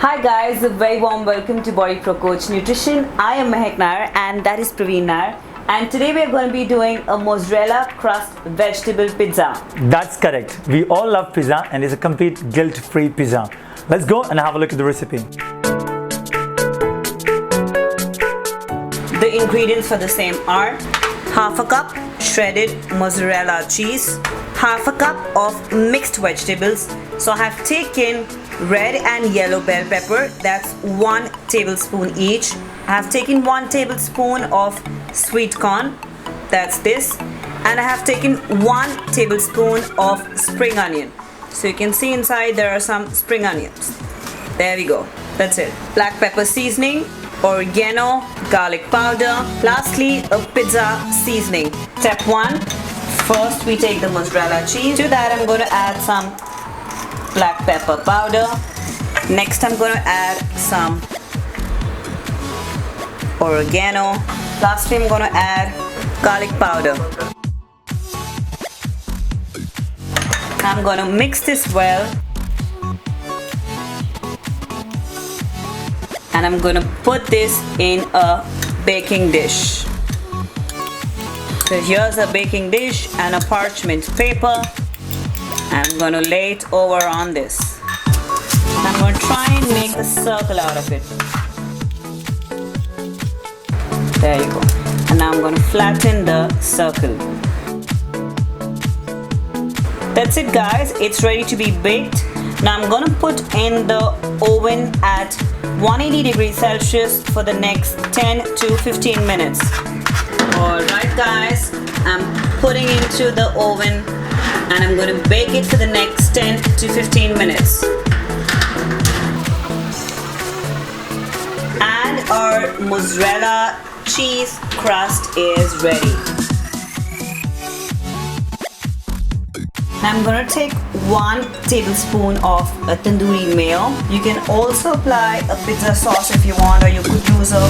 Hi guys, a very warm welcome to BodyProCoach Nutrition. I am Maahek Nair and that is Praveen Nair. And today we are going to be doing a mozzarella crust vegetable pizza. That's correct. We all love pizza and it's a complete guilt-free pizza. Let's go and have a look at the recipe. The ingredients for the same are half a cup shredded mozzarella cheese, half a cup of mixed vegetables. So I have taken red and yellow bell pepper, that's 1 tablespoon each. I have taken 1 tablespoon of sweet corn, that's this, and I have taken 1 tablespoon of spring onion. So you can see inside there are some spring onions. There we go, that's it. Black pepper seasoning, oregano, garlic powder, lastly a pizza seasoning. Step 1, first we take the mozzarella cheese. To that I'm going to add some black pepper powder. Next I'm going to add some oregano. Lastly I'm going to add garlic powder. I'm going to mix this well and I'm going to put this in a baking dish. So here's a baking dish and a parchment paper. I'm going to lay it over on this. I'm going to try and make a circle out of it. There you go. And now I'm going to flatten the circle. That's it guys, it's ready to be baked. Now I'm going to put in the oven at 180 degrees Celsius for the next 10 to 15 minutes. Alright guys, I'm putting it into the oven and I'm going to bake it for the next 10 to 15 minutes. And our mozzarella cheese crust is ready. I'm going to take 1 tablespoon of a tandoori mayo. You can also apply a pizza sauce if you want, or you could use a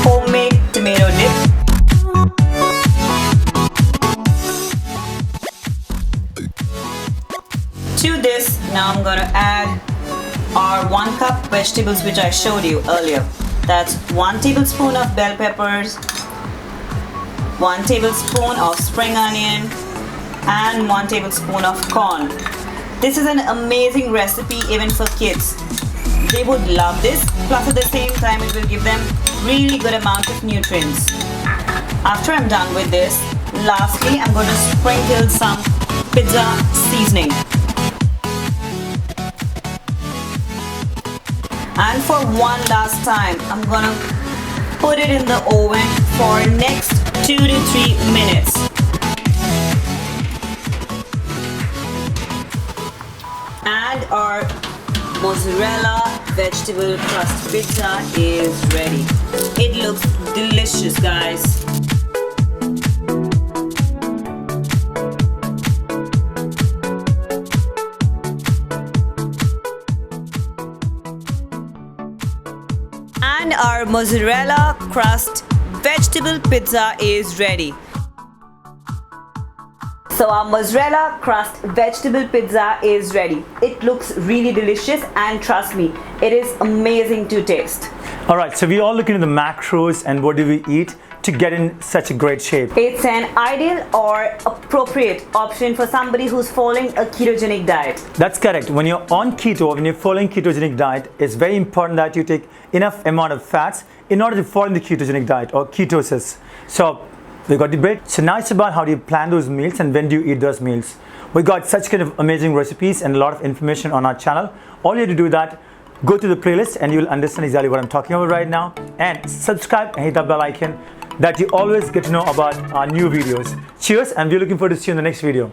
homemade tomato dip. To this, now I'm going to add our 1 cup vegetables which I showed you earlier. That's 1 tablespoon of bell peppers, 1 tablespoon of spring onion, and 1 tablespoon of corn. This is an amazing recipe even for kids. They would love this, plus at the same time it will give them really good amount of nutrients. After I'm done with this, lastly I'm going to sprinkle some pizza seasoning. And for one last time, I'm gonna put it in the oven for next 2 to 3 minutes. And our mozzarella vegetable crust pizza is ready. It looks delicious, guys. And our mozzarella crust vegetable pizza is ready. So our mozzarella crust vegetable pizza is ready. It looks really delicious and trust me, it is amazing to taste. Alright, so we all look into the macros and what do we eat to get in such a great shape. It's an ideal or appropriate option for somebody who's following a ketogenic diet. That's correct. When you're on keto, when you're following ketogenic diet, it's very important that you take enough amount of fats in order to follow the ketogenic diet or ketosis. So we got the bread. So now it's about how do you plan those meals and when do you eat those meals. We got such kind of amazing recipes and a lot of information on our channel. All you have to do is that go to the playlist and you'll understand exactly what I'm talking about right now, and subscribe and hit that bell icon that you always get to know about our new videos. Cheers, and we're looking forward to see you in the next video.